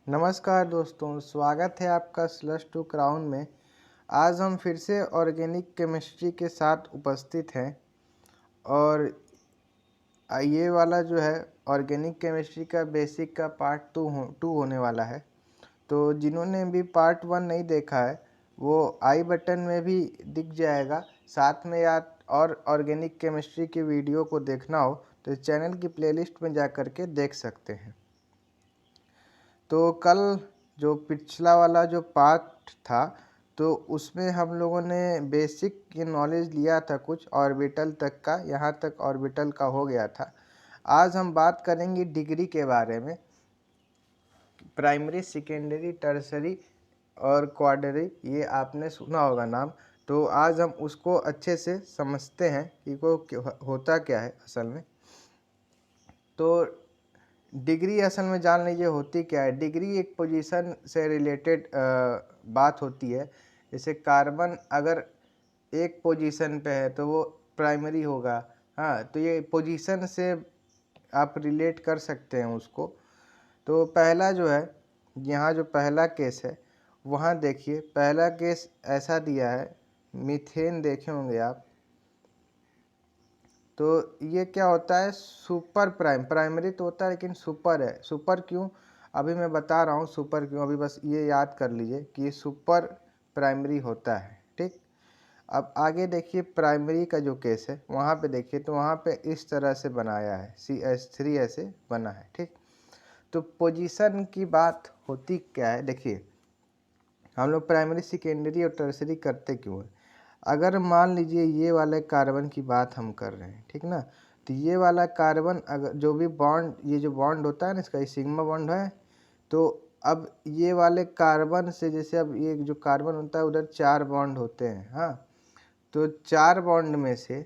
नमस्कार दोस्तों, स्वागत है आपका स्लश टू क्राउन में। आज हम फिर से ऑर्गेनिक केमिस्ट्री के साथ उपस्थित हैं और ये वाला जो है ऑर्गेनिक केमिस्ट्री का बेसिक का पार्ट टू होने वाला है। तो जिन्होंने भी पार्ट 1 नहीं देखा है वो आई बटन में भी दिख जाएगा। साथ में या और ऑर्गेनिक केमिस्ट्री की वीडियो को देखना हो तो चैनल की प्लेलिस्ट में जा कर के देख सकते हैं। तो कल जो पिछला वाला जो पार्ट था तो उसमें हम लोगों ने बेसिक की नॉलेज लिया था कुछ ऑर्बिटल तक का, यहाँ तक ऑर्बिटल का हो गया था। आज हम बात करेंगे डिग्री के बारे में, प्राइमरी, सेकेंडरी, टर्सरी और क्वार्टरी, ये आपने सुना होगा नाम। तो आज हम उसको अच्छे से समझते हैं कि वो होता क्या है असल में। तो डिग्री असल में जान लीजिए होती क्या है। डिग्री एक पोजीशन से रिलेटेड बात होती है। जैसे कार्बन अगर एक पोजीशन पे है तो वो प्राइमरी होगा। हाँ, तो ये पोजीशन से आप रिलेट कर सकते हैं उसको। तो पहला जो है, यहाँ जो पहला केस है वहाँ देखिए, पहला केस ऐसा दिया है, मीथेन देखे होंगे आप। तो ये क्या होता है, सुपर प्राइमरी तो होता है लेकिन सुपर है। सुपर क्यों, अभी मैं बता रहा हूँ सुपर क्यों। अभी बस ये याद कर लीजिए कि ये सुपर प्राइमरी होता है। ठीक, अब आगे देखिए प्राइमरी का जो केस है वहाँ पे देखिए, तो वहाँ पे इस तरह से बनाया है, CH3 ऐसे बना है। ठीक, तो पोजीशन की बात होती क्या है, देखिए हम लोग प्राइमरी, सेकेंडरी और टर्सरी करते क्यों है। अगर मान लीजिए ये वाले कार्बन की बात हम कर रहे हैं, ठीक ना, तो ये वाला कार्बन अगर जो भी बॉन्ड, ये जो बॉन्ड होता है ना, इसका सिग्मा बॉन्ड है। तो अब ये वाले कार्बन से, जैसे अब ये जो कार्बन होता है उधर 4 बॉन्ड होते हैं। हाँ, तो 4 बॉन्ड में से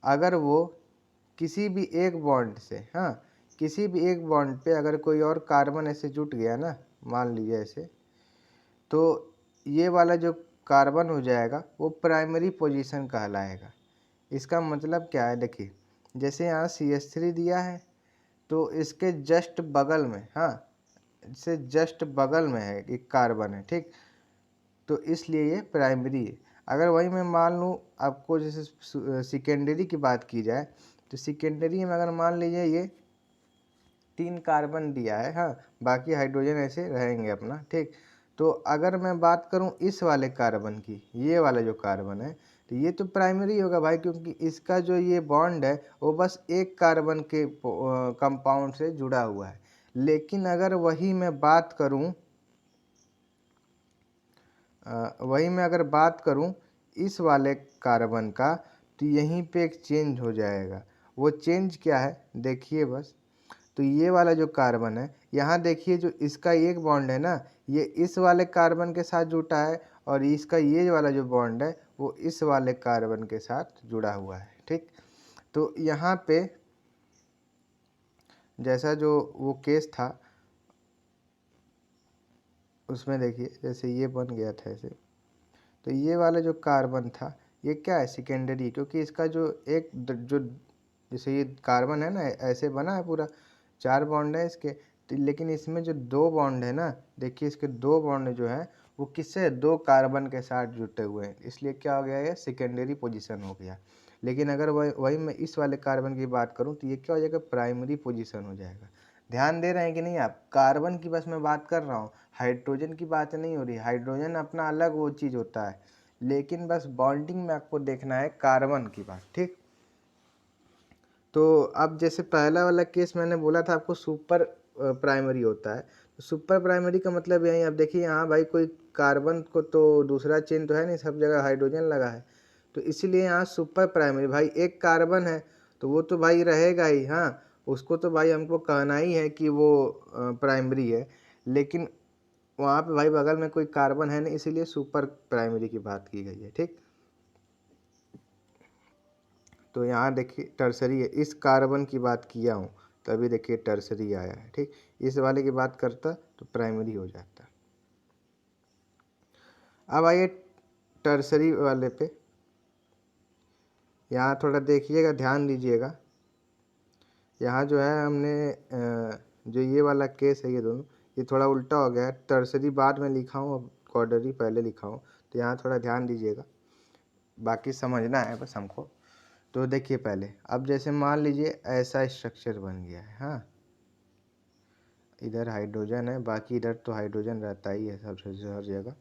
अगर वो किसी भी एक बॉन्ड से, हाँ, किसी भी एक बॉन्ड पे अगर कोई और कार्बन ऐसे जुट गया ना, मान लीजिए ऐसे, तो ये वाला जो कार्बन हो जाएगा वो प्राइमरी पोजीशन कहलाएगा। इसका मतलब क्या है, देखिए जैसे यहाँ CH3 दिया है तो इसके जस्ट बगल में, हाँ, इससे जस्ट बगल में है एक कार्बन है। ठीक, तो इसलिए ये प्राइमरी है। अगर वही मैं मान लूँ आपको, जैसे सेकेंडरी की बात की जाए तो सेकेंडरी में अगर मान लीजिए ये 3 कार्बन दिया है, हाँ, बाकी हाइड्रोजन ऐसे रहेंगे अपना। ठीक, तो अगर मैं बात करूं इस वाले कार्बन की, ये वाला जो कार्बन है, तो ये तो प्राइमरी होगा भाई, क्योंकि इसका जो ये बॉन्ड है वो बस एक कार्बन के कंपाउंड से जुड़ा हुआ है। लेकिन अगर वही मैं बात करूं अगर बात करूं इस वाले कार्बन का, तो यहीं पे एक चेंज हो जाएगा। वो चेंज क्या है देखिए बस। तो ये वाला जो कार्बन है, यहाँ देखिए जो इसका एक बॉन्ड है ना, ये इस वाले कार्बन के साथ जुटा है, और इसका ये वाला जो बॉन्ड है वो इस वाले कार्बन के साथ जुड़ा हुआ है। ठीक, तो यहाँ पे जैसा जो वो केस था उसमें देखिए, जैसे ये बन गया था ऐसे, तो ये वाला जो कार्बन था ये क्या है, सेकेंडरी, क्योंकि इसका जो एक जो, जैसे ये कार्बन है ना ऐसे बना है पूरा, 4 बॉन्ड है इसके, तो लेकिन इसमें जो 2 बॉन्ड है ना, देखिए इसके 2 बॉन्ड जो है वो किससे, 2 कार्बन के साथ जुटे हुए हैं, इसलिए क्या हो गया, ये सेकेंडरी पोजीशन हो गया। लेकिन अगर वही मैं इस वाले कार्बन की बात करूं तो ये क्या हो जाएगा, प्राइमरी पोजीशन हो जाएगा। ध्यान दे रहे हैं कि नहीं आप, कार्बन की बस मैं बात कर रहा हूँ, हाइड्रोजन की बात नहीं हो रही। हाइड्रोजन अपना अलग वो चीज़ होता है, लेकिन बस बॉन्डिंग में आपको देखना है कार्बन की बात। ठीक, तो अब जैसे पहला वाला केस मैंने बोला था आपको सुपर प्राइमरी होता है, तो सुपर प्राइमरी का मतलब यही, अब देखिए यहाँ भाई कोई कार्बन को तो दूसरा चेन तो है नहीं, सब जगह हाइड्रोजन लगा है, तो इसीलिए यहाँ सुपर प्राइमरी। भाई एक कार्बन है तो वो तो भाई रहेगा ही, हाँ, उसको तो भाई हमको कहना ही है कि वो प्राइमरी है, लेकिन वहाँ पे भाई बगल में कोई कार्बन है नहीं, इसीलिए सुपर प्राइमरी की बात की गई है। ठीक, तो यहाँ देखिए टर्सरी है, इस कार्बन की बात किया हूँ तभी देखिए टर्सरी आया है। ठीक, इस वाले की बात करता तो प्राइमरी हो जाता। अब आइए टर्सरी वाले पे, यहाँ थोड़ा देखिएगा, ध्यान दीजिएगा। यहाँ जो है हमने जो ये वाला केस है, ये दोनों ये थोड़ा उल्टा हो गया है। टर्सरी बाद में लिखा हूँ, अब क्वार्टरी पहले लिखा हूँ, तो यहाँ थोड़ा ध्यान दीजिएगा, बाकी समझना है बस हमको। तो देखिए पहले, अब जैसे मान लीजिए ऐसा स्ट्रक्चर बन गया है, हाँ, इधर हाइड्रोजन है, बाकी इधर तो हाइड्रोजन रहता ही है सबसे हर जगह।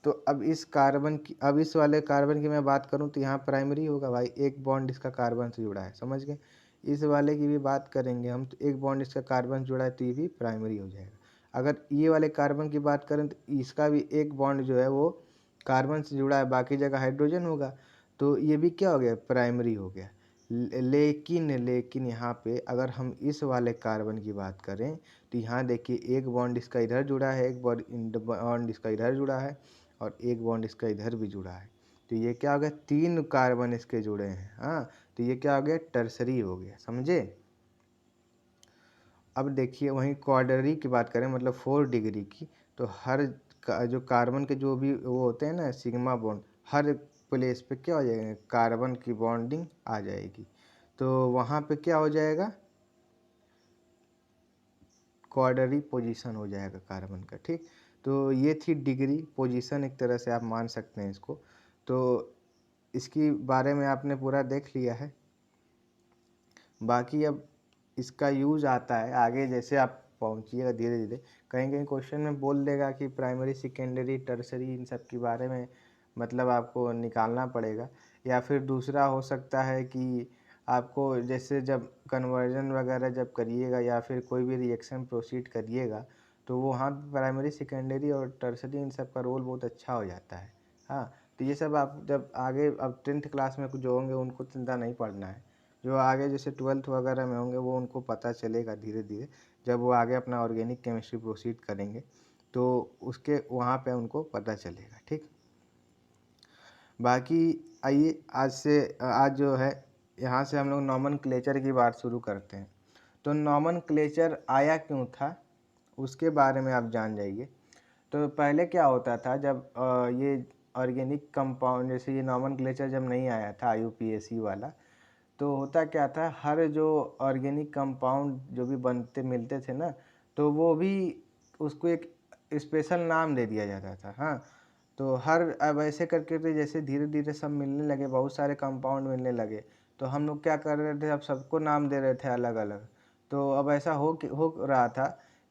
तो अब इस कार्बन की, अब इस वाले कार्बन की मैं बात करूं तो यहाँ प्राइमरी होगा भाई, एक बॉन्ड इसका कार्बन से जुड़ा है, समझ गए। इस वाले की भी बात करेंगे हम, तो एक बॉन्ड इसका कार्बन से जुड़ा है, तो ये भी प्राइमरी हो जाएगा। अगर ये वाले कार्बन की बात करें तो इसका भी एक बॉन्ड जो है वो कार्बन से जुड़ा है, बाकी जगह हाइड्रोजन होगा, तो ये भी क्या हो गया, प्राइमरी हो गया। लेकिन यहाँ पे अगर हम इस वाले कार्बन की बात करें तो यहाँ देखिए एक बॉन्ड इसका इधर जुड़ा है, एक बॉन्ड इसका इधर जुड़ा है, और एक बॉन्ड इसका इधर भी जुड़ा है। तो ये क्या हो गया, 3 कार्बन इसके जुड़े हैं, हाँ, तो ये क्या हो गया, टर्सरी हो गया, समझे। अब देखिए वहीं क्वाड्ररी की बात करें, मतलब 4 डिग्री की, तो हर जो कार्बन के जो भी वो होते हैं ना सिग्मा बॉन्ड, हर प्लेस पे क्या हो जाएगा, कार्बन की बॉन्डिंग आ जाएगी, तो वहाँ पे क्या हो जाएगा, क्वाड्ररी पोजीशन हो जाएगा कार्बन का, ठीक। तो ये थी डिग्री पोजीशन, एक तरह से आप मान सकते हैं इसको। तो इसकी बारे में आपने पूरा देख लिया है। बाकी अब इसका यूज आता है आगे, जैसे आप पहुंचिएगा धीरे धीरे, कहीं कहीं क्वेश्चन में बोल देगा कि प्राइमरी सेकेंडरी टर्सरी इन सब के बारे में मतलब आपको निकालना पड़ेगा। या फिर दूसरा हो सकता है कि आपको जैसे जब कन्वर्जन वगैरह जब करिएगा या फिर कोई भी रिएक्शन प्रोसीड करिएगा, तो वहाँ पे प्राइमरी सेकेंडरी और टर्सरी इन सब का रोल बहुत अच्छा हो जाता है, हाँ। तो ये सब आप जब आगे अब 10th क्लास में जो होंगे उनको चिंता नहीं पड़ना है, जो आगे जैसे 12th वगैरह में होंगे वो उनको पता चलेगा धीरे धीरे, जब वो आगे अपना ऑर्गेनिक केमिस्ट्री प्रोसीड करेंगे तो उसके वहाँ पे उनको पता चलेगा, ठीक। बाकी आइए आज जो है यहाँ से हम लोग नॉमनक्लेचर की बात शुरू करते हैं। तो नॉमनक्लेचर आया क्यों था उसके बारे में आप जान जाइए। तो पहले क्या होता था, जब ये ऑर्गेनिक कंपाउंड, जैसे ये नॉमनक्लेचर जब नहीं आया था IUPAC वाला, तो होता क्या था, हर जो ऑर्गेनिक कंपाउंड जो भी बनते मिलते थे ना, तो वो भी उसको एक स्पेशल नाम दे दिया जाता था, हाँ। तो हर अब ऐसे करके तो जैसे धीरे धीरे सब मिलने लगे, बहुत सारे कंपाउंड मिलने लगे, तो हम लोग क्या कर रहे थे, अब सबको नाम दे रहे थे अलग अलग। तो अब ऐसा हो रहा था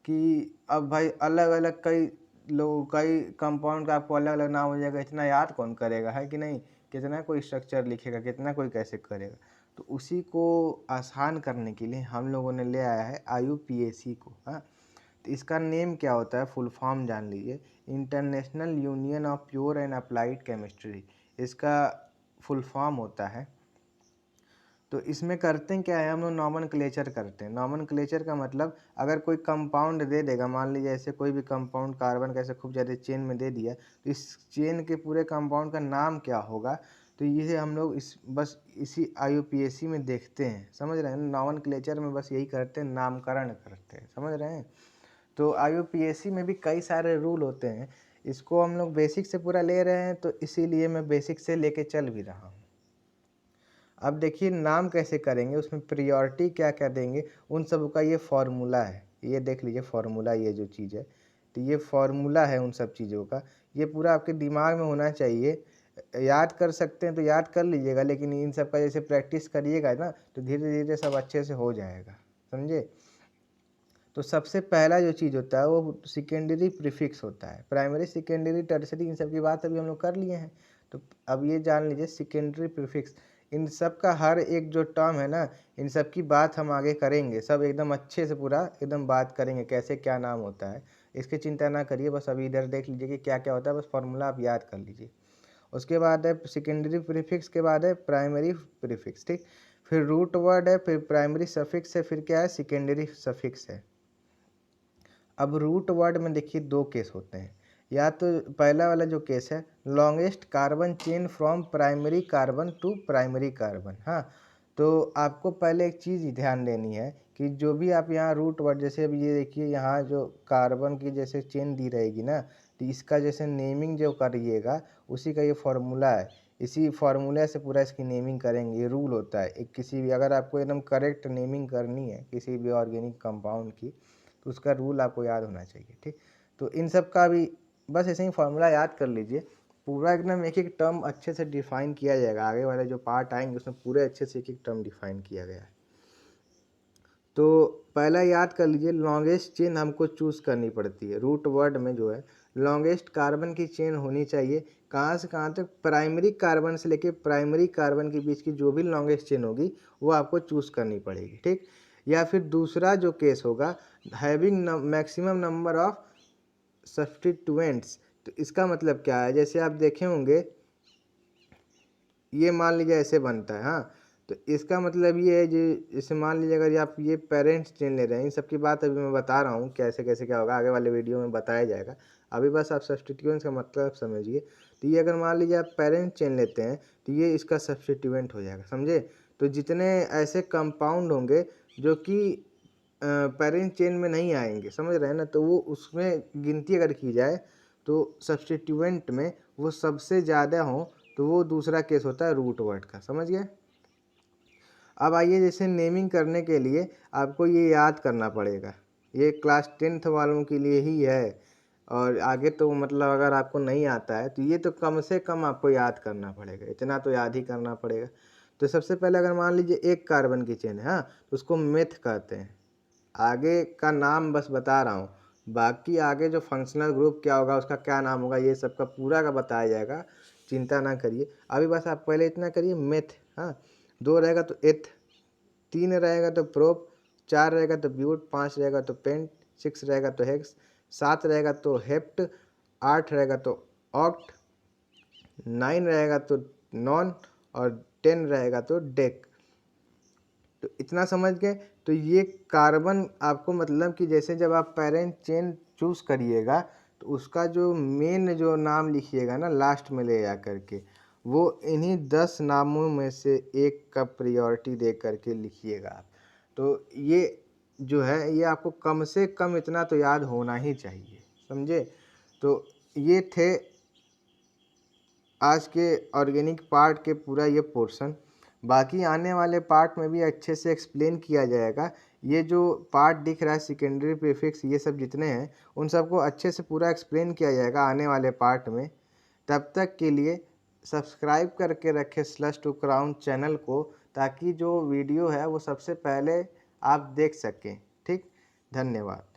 कि अब भाई अलग अलग कई कंपाउंड का आपको अलग अलग नाम हो जाएगा, इतना याद कौन करेगा, है कि नहीं। कितना कोई स्ट्रक्चर लिखेगा, कितना कोई कैसे करेगा। तो उसी को आसान करने के लिए हम लोगों ने ले आया है IUPAC को, हाँ। तो इसका नेम क्या होता है, फुल फॉर्म जान लीजिए, international union of pure and applied chemistry, इसका फुल फॉर्म होता है। तो इसमें करते हैं क्या है, हम लोग नॉमनक्लेचर करते हैं। नॉमनक्लेचर का मतलब, अगर कोई कंपाउंड दे देगा, मान लीजिए ऐसे कोई भी कंपाउंड कार्बन का ऐसे खूब ज़्यादा चेन में दे दिया, तो इस चेन के पूरे कंपाउंड का नाम क्या होगा, तो ये हम लोग बस इसी IUPAC में देखते हैं, समझ रहे हैं। नॉमनक्लेचर में बस यही करते हैं, नामकरण करते हैं, समझ रहे हैं। तो IUPAC में भी कई सारे रूल होते हैं, इसको हम लोग बेसिक से पूरा ले रहे हैं, तो इसीलिए मैं बेसिक से लेके चल भी रहा हूँ। अब देखिए नाम कैसे करेंगे, उसमें प्रियोरिटी क्या क्या देंगे, उन सब का ये फार्मूला है, ये देख लीजिए फार्मूला, ये जो चीज़ है, तो ये फार्मूला है उन सब चीज़ों का, ये पूरा आपके दिमाग में होना चाहिए। याद कर सकते हैं तो याद कर लीजिएगा, लेकिन इन सब का जैसे प्रैक्टिस करिएगा ना, तो धीरे धीरे सब अच्छे से हो जाएगा, समझे। तो सबसे पहला जो चीज़ होता है वो सेकेंडरी प्रीफिक्स होता है। प्राइमरी सेकेंडरी टर्सरी इन सब की बात अभी हम लोग कर लिए हैं। तो अब ये जान लीजिए सेकेंडरी प्रीफिक्स, इन सब का हर एक जो टर्म है ना, इन सब की बात हम आगे करेंगे, सब एकदम अच्छे से पूरा एकदम बात करेंगे कैसे क्या नाम होता है। इसकी चिंता ना करिए, बस अभी इधर देख लीजिए कि क्या क्या होता है, बस फार्मूला आप याद कर लीजिए। उसके बाद है सेकेंडरी प्रीफिक्स के बाद है प्राइमरी प्रीफिक्स, ठीक। फिर रूट वर्ड है, फिर प्राइमरी सफिक्स है, फिर क्या है, सेकेंडरी सफिक्स है। अब रूट वर्ड में देखिए 2 केस होते हैं, या तो पहला वाला जो केस है, longest carbon chain from primary carbon to primary carbon, हाँ। तो आपको पहले एक चीज़ ध्यान देनी है कि जो भी आप यहाँ रूट वर्ड, जैसे अब ये देखिए यहाँ जो कार्बन की जैसे चेन दी रहेगी ना, तो इसका जैसे नेमिंग जो करिएगा उसी का ये फार्मूला है, इसी फार्मूला से पूरा इसकी नेमिंग करेंगे, ये रूल होता है। एक किसी भी, अगर आपको एकदम करेक्ट नेमिंग करनी है किसी भी ऑर्गेनिक कंपाउंड की, तो उसका रूल आपको याद होना चाहिए। ठीक, तो इन सब का भी बस ऐसे ही फॉर्मूला याद कर लीजिए, पूरा एकदम एक एक टर्म अच्छे से डिफाइन किया जाएगा, आगे वाले जो पार्ट आएंगे उसमें पूरे अच्छे से एक एक टर्म डिफाइन किया गया है। तो पहला याद कर लीजिए, लॉन्गेस्ट चेन हमको चूज़ करनी पड़ती है। रूट वर्ड में जो है लॉन्गेस्ट कार्बन की चेन होनी चाहिए, कहाँ से कहाँ तक, प्राइमरी कार्बन से लेके प्राइमरी कार्बन के बीच की जो भी लॉन्गेस्ट चेन होगी वो आपको चूज़ करनी पड़ेगी। ठीक, या फिर दूसरा जो केस होगा, having maximum number of substituents. तो इसका मतलब क्या है, जैसे आप देखे होंगे ये मान लीजिए ऐसे बनता है, हाँ, तो इसका मतलब ये है जो, जैसे मान लीजिए अगर आप ये पेरेंट्स चेन ले रहे हैं, इन सब की बात अभी मैं बता रहा हूँ कैसे कैसे क्या होगा, आगे वाले वीडियो में बताया जाएगा, अभी बस आप सब्स्टिट्यूएंट्स का मतलब समझिए। तो ये अगर मान लीजिए आप पेरेंट चेन लेते हैं तो ये इसका सब्स्टिट्यूएंट हो जाएगा, समझे। तो जितने ऐसे कंपाउंड होंगे जो कि पेरेंट चेन में नहीं आएंगे, समझ रहे हैं ना, तो वो उसमें गिनती अगर की जाए तो सब्स्टिट्यूएंट में वो सबसे ज़्यादा हो तो वो दूसरा केस होता है रूट वर्ड का, समझ गए। अब आइए, जैसे नेमिंग करने के लिए आपको ये याद करना पड़ेगा, ये क्लास 10th वालों के लिए ही है, और आगे तो मतलब अगर आपको नहीं आता है तो ये तो कम से कम आपको याद करना पड़ेगा, इतना तो याद ही करना पड़ेगा। तो सबसे पहले अगर मान लीजिए एक कार्बन की चेन है, हाँ, तो उसको मेथ कहते हैं, आगे का नाम बस बता रहा हूँ, बाकी आगे जो फंक्शनल ग्रुप क्या होगा, उसका क्या नाम होगा, ये सब का पूरा का बताया जाएगा, चिंता ना करिए। अभी बस आप पहले इतना करिए, मेथ, हाँ, 2 रहेगा तो एथ, 3 रहेगा तो प्रोप, 4 रहेगा तो ब्यूट, 5 रहेगा तो पेंट, 6 रहेगा तो हेक्स, 7 रहेगा तो हेप्ट, 8 रहेगा तो ऑक्ट, 9 रहेगा तो नॉन, और 10 रहेगा तो डेक। तो इतना समझ गए। तो ये कार्बन आपको मतलब कि जैसे जब आप पेरेंट चेन चूज़ करिएगा तो उसका जो मेन जो नाम लिखिएगा ना लास्ट में ले जा करके, वो इन्हीं 10 नामों में से एक का प्रायोरिटी दे करके लिखिएगा आप। तो ये जो है ये आपको कम से कम इतना तो याद होना ही चाहिए, समझे। तो ये थे आज के ऑर्गेनिक पार्ट के पूरा ये पोर्शन, बाकी आने वाले पार्ट में भी अच्छे से एक्सप्लेन किया जाएगा। ये जो पार्ट दिख रहा है सेकेंडरी प्रीफिक्स, ये सब जितने हैं उन सबको अच्छे से पूरा एक्सप्लेन किया जाएगा आने वाले पार्ट में। तब तक के लिए सब्सक्राइब करके रखें स्लश टू क्राउन चैनल को, ताकि जो वीडियो है वो सबसे पहले आप देख सकें। ठीक, धन्यवाद।